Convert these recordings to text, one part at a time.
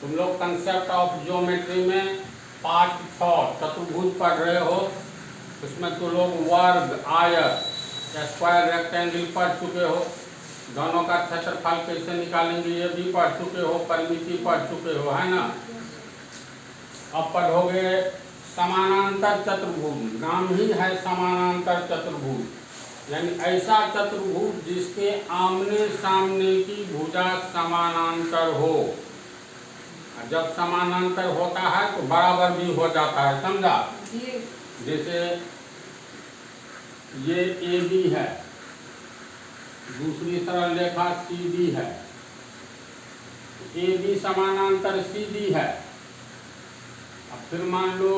तुम लोग concept of geometry में पार्ट 6 चतुर्भुज पढ़ रहे हो। उसमें तुम लोग वर्ग, आयत, स्क्वायर, रेक्टेंगल पढ़ चुके हो। दोनों का क्षेत्रफल कैसे निकालेंगे ये भी पढ़ चुके हो। परिमिति पढ़ चुके हो, है ना। अब पढ़ोगे समानांतर चतुर्भुज। नाम ही है समानांतर चतुर्भुज, यानी ऐसा चतुर्भुज जिसके आमने सामने की भुजा समानांतर हो। जब समानांतर होता है तो बराबर भी हो जाता है, समझा। जैसे ये ए बी है, दूसरी सरल रेखा सी डी है। ए बी समानांतर सी डी है। अब फिर मान लो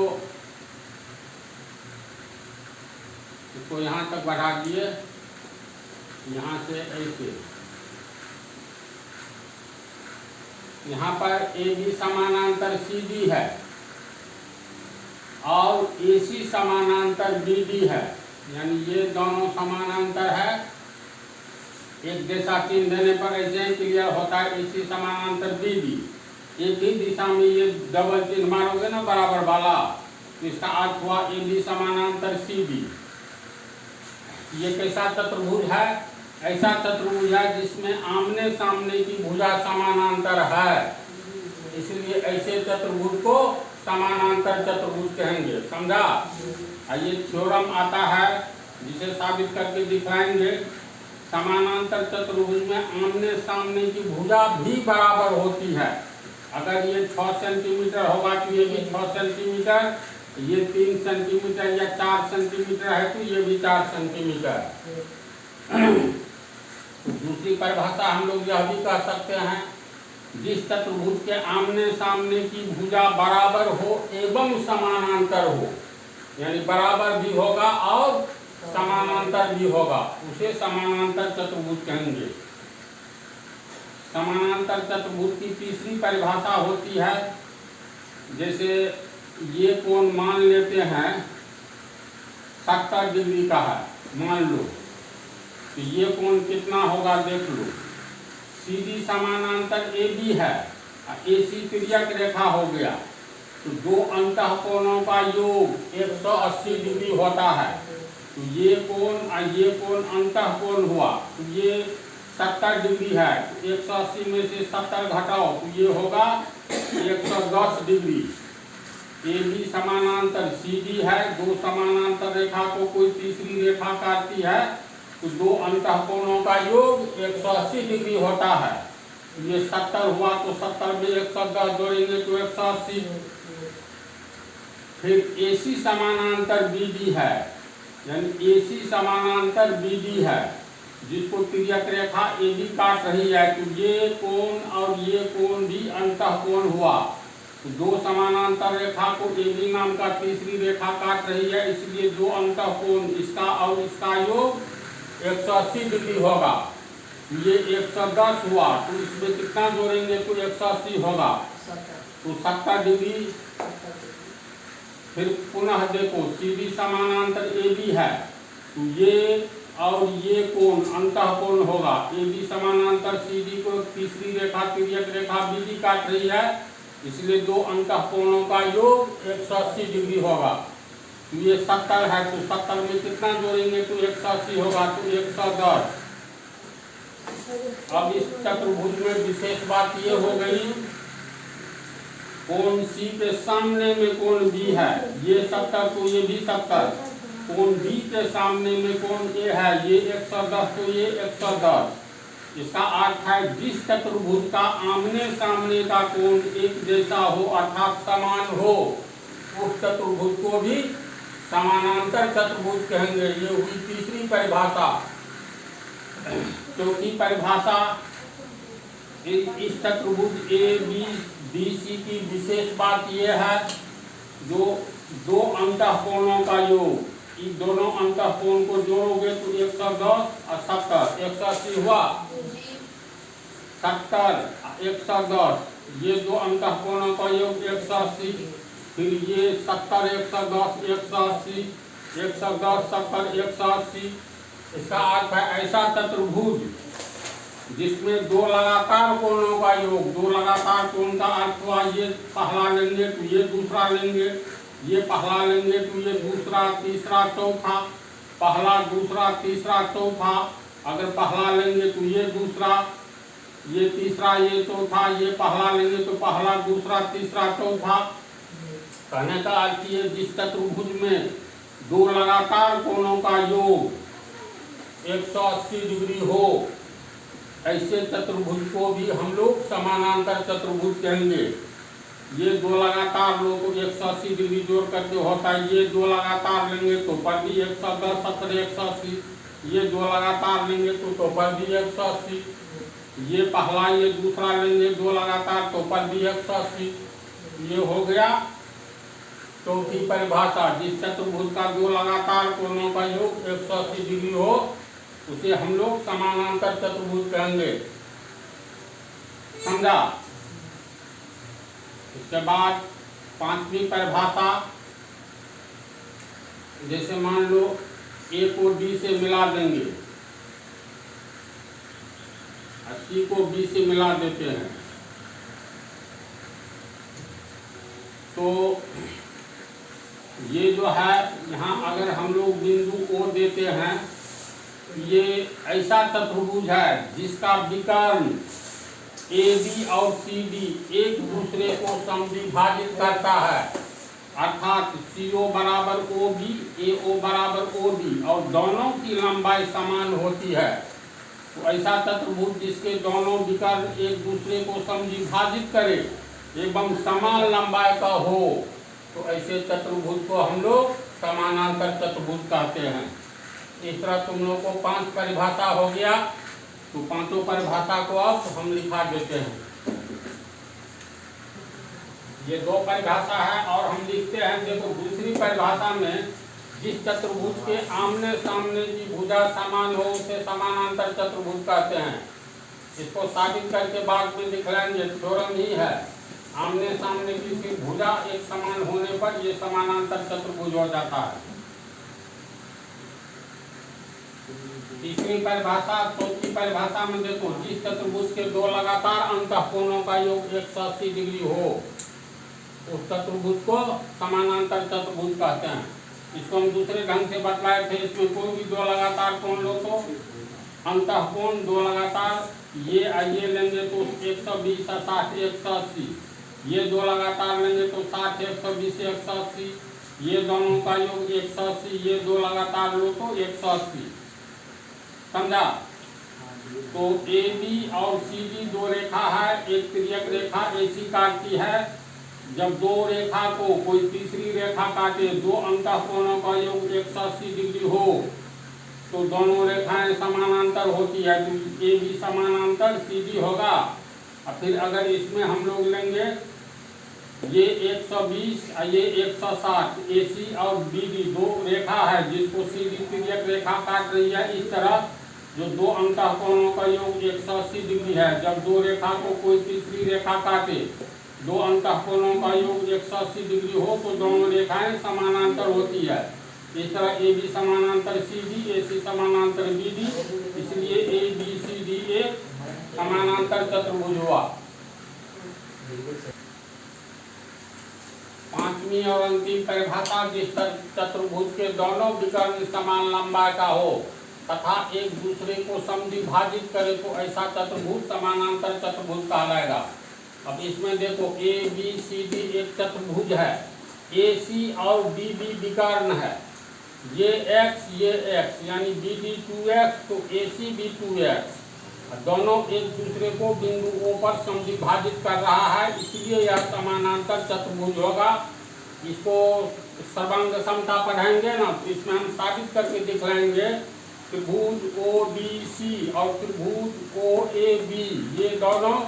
इसको यहाँ तक बढ़ा दिए, यहाँ से ऐसे, यहाँ पर ए बी समानांतर सी डी है और ए सी समानांतर बी डी है, यानी ये दोनों समानांतर है। एक जैसा चिन्ह देने पर ऐसे क्लियर होता है ए सी समानांतर बी डी। एक ही दिशा में ये डबल चिन्ह मारोगे ना बराबर वाला, तो इसका अर्थ हुआ ए बी समानांतर सी डी। ये कैसा चतुर्भुज है? ऐसा चतुर्भुज है जिसमें आमने सामने की भुजा समानांतर है, इसलिए ऐसे चतुर्भुज को समानांतर चतुर्भुज कहेंगे, समझा। ये थ्योरम आता है जिसे साबित करके दिखाएंगे। समानांतर चतुर्भुज में आमने सामने की भुजा भी बराबर होती है। अगर ये 6 सेंटीमीटर होगा तो ये भी 6 सेंटीमीटर, ये 3 सेंटीमीटर या 4 सेंटीमीटर है तो ये भी 4 सेंटीमीटर। दूसरी परिभाषा हम लोग यह भी कह सकते हैं, जिस चतुर्भुज के आमने सामने की भुजा बराबर हो एवं समानांतर हो, यानी बराबर भी होगा और समानांतर भी होगा, उसे समानांतर चतुर्भुज कहेंगे। समानांतर चतुर्भुज की तीसरी परिभाषा होती है, जैसे ये कोण मान लेते हैं 70 डिग्री का है, मान लो, तो ये कोण कितना होगा देख लो। सीधी समानांतर ए बी है, ए सी तिर्यक रेखा हो गया, तो दो अंतः कोणों का योग 180 डिग्री होता है। तो ये कोण और ये कोण अंतः कोण हुआ, तो ये 70 डिग्री है, तो 180 में से 70 घटाओ तो ये होगा 110 डिग्री। ए बी समानांतर सी डी है, दो समानांतर रेखा को कोई तीसरी रेखा काटती है तो दो अंतः कोणों का योग 180 डिग्री होता है। ये 70 हुआ तो 70 में 110 जोड़ेंगे तो 180। फिर ए सी समानांतर बी डी है, यानी ए सी समानांतर बी डी है, जिसको तिर्यक रेखा ए बी काट रही है, तो ये कोण और ये कोण भी अंतः कोण हुआ। तो दो समानांतर रेखा को ए बी नाम का तीसरी रेखा काट रही है, इसलिए दो अंतः कोण इसका और इसका योग 180 डिग्री होगा। ये 110 हुआ तो इसमें कितना जोड़ेंगे तो 180 होगा, तो 70 डिग्री। फिर पुनः देखो सीधी समानांतर ए बी है, तो ये और ये कोण अंतः कोण होगा। ए बी समानांतर सी डी को तीसरी रेखा तिर्यक रेखा बी डी काट रही है, इसलिए दो अंतः कोणों का योग 180 डिग्री होगा। तो ये 70 है, तो 70 में कितना जोड़ेंगे तो 180 होगा, तो 110। अब इस चतुर्भुज में विशेष बात ये हो गई, कोण सी के सामने में कोण बी है, ये 70 तो ये भी 70। कोण बी के सामने में कोण ए है, ये 110 तो ये 110। इसका अर्थ है जिस चतुर्भुज का आमने सामने का कोण एक जैसा हो अर्थात समान हो, उस चतुर्भुज को भी समानांतर चतुर्भुज कहेंगे। ये हुई तीसरी परिभाषा। चौथी परिभाषा, इस चतुर्भुज ए बी डी सी की विशेष बात यह है, जो दो अंतः कोणों का योग, इन दोनों अंतः कोण को जोड़ोगे तो 110 और 70, 180 हुआ। 70 110, ये दो अंतः कोणों का योग 180। फिर ये 70 110 180, 110 70 180। इसका अर्थ है ऐसा चतुर्भुज जिसमें दो लगातार कोणों का योग, दो लगातार कोण का अर्थ हुआ ये पहला लेंगे तो ये दूसरा लेंगे, ये पहला लेंगे तो ये दूसरा, तीसरा, चौथा, पहला, दूसरा, तीसरा, चौथा। अगर पहला लेंगे तो ये दूसरा, ये तीसरा, ये चौथा, ये पहला लेंगे तो पहला, दूसरा, तीसरा, चौथा। कहने का अर्थ ये जिस चतुर्भुज में दो लगातार कोणों का योग 180 डिग्री हो, ऐसे चतुर्भुज को भी हम लोग समानांतर चतुर्भुज कहेंगे। ये दो लगातार लो तो 180 डिग्री जोड़ करके होता है, ये दो लगातार लेंगे तो पर भी 110, 70, 180, ये दो लगातार लेंगे तो पर भी 180, ये पहला ये दूसरा लेंगे दो लगातार तो पर भी 180। ये हो गया चौथी परिभाषा, जिस चतुर्भुज का दो लगातार कोणों का योग 180 डिग्री हो उसे हम लोग समानांतर चतुर्भुज कहेंगे। समझा? इसके बाद पांचवी परिभाषा, जैसे मान लो ए को डी से मिला देंगे, सी को बी से मिला देते हैं, तो ये जो है यहाँ अगर हम लोग बिंदु ओ देते हैं, ये ऐसा चतुर्भुज है जिसका विकर्ण ए बी और सी डी एक दूसरे को समद्विभाजित करता है, अर्थात CO बराबर ओ बी, AO बराबर ओ डी और दोनों की लंबाई समान होती है। तो ऐसा चतुर्भुज जिसके दोनों विकर्ण एक दूसरे को समद्विभाजित करे एवं समान लंबाई का हो, तो ऐसे चतुर्भुज को हम लोग समानांतर चतुर्भुज कहते हैं। इस तरह तुम लोग को 5 परिभाषा हो गया, तो पांचों परिभाषा को अब हम लिखा देते हैं। ये 2 परिभाषा है और हम लिखते हैं। देखो दूसरी परिभाषा में जिस चतुर्भुज के आमने सामने की भुजा समान हो उसे समानांतर चतुर्भुज कहते हैं। इसको साबित करके बाद में दिखलाएंगे, थ्योरम ही है। आमने सामने की भुजा एक समान होने पर ये समानांतर चतुर्भुज हो जाता है। तीसरी परिभाषा, चौथी परिभाषा में देखो जिस चतुर्भुज के दो लगातार अंतःकोणों का योग 180 डिग्री हो उस चतुर्भुज को समानांतर चतुर्भुज कहते हैं। इसको हम दूसरे ढंग से बतलाए थे। इसमें कोई भी दो लगातार कोण लो तो अंतःकोण दो लगातार ये लेंगे तो 120, 60, 180, ये दो लगातार लेंगे तो 60, 120, 180, ये दोनों का योग 180, ये दो लगातार लो तो 180। समझा? तो ए बी और सी डी दो रेखा है, एक तिर्यक रेखा AC काटती है। जब दो रेखा को कोई तीसरी रेखा काटे, दो अंतःकोणों का योग 180 डिग्री हो तो दोनों रेखाएं समानांतर होती है, तो ए बी समानांतर सी डी होगा। और फिर अगर इसमें हम लोग लेंगे ये 120 और ये 160, AC और BD दो रेखा है जिसको CD तिर्यक रेखा काट रही है। इस तरह जो दो अंतःकोणों का योग 180 डिग्री है, जब दो रेखा को कोई तीसरी रेखा काटे, दो अंतःकोणों का योग 180 डिग्री हो तो दोनों रेखाएं समानांतर होती है। इस तरह AB समानांतर CD, AC समानांतर BD, इसलिए ABCD एक समानांतर चतुर्भुज हुआ। पांचवी और अंतिम परिभाषा, जिस चतुर्भुज के दोनों विकर्ण समान लंबाई का हो तथा एक दूसरे को समद्विभाजित करे तो ऐसा चतुर्भुज समानांतर चतुर्भुज कहलाएगा। अब इसमें देखो ABCD एक चतुर्भुज है, AC और BD विकर्ण है, ये x यानी BD 2x तो AC भी 2x, दोनों एक दूसरे को बिंदु O पर समद्विभाजित कर रहा है, इसलिए यह समानांतर चतुर्भुज होगा। इसको सर्वांग समता पढ़ाएंगे ना, तो इसमें हम साबित करके दिखलाएंगे। त्रिभुज ODC और त्रिभुज OAB ये दोनों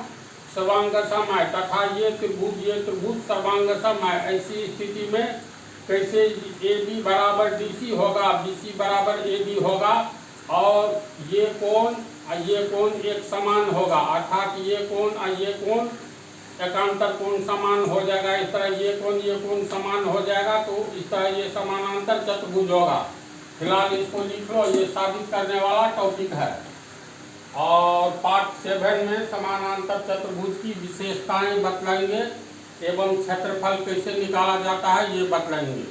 सर्वांग सम है तथा ये त्रिभुज सर्वांग सम है। ऐसी स्थिति में कैसे AB बराबर DC होगा, BC बराबर AB होगा और ये कोण एक समान होगा, अर्थात ये कोण और ये कोण एकांतर कोण समान हो जाएगा। इस तरह ये कोण समान हो जाएगा, तो इस तरह ये समानांतर चतुर्भुज होगा। फिलहाल इसको लिख लो, ये साबित करने वाला टॉपिक है। और पार्ट 7 में समानांतर चतुर्भुज की विशेषताएं बतलाएंगे एवं क्षेत्रफल कैसे निकाला जाता है ये बतलाएंगे।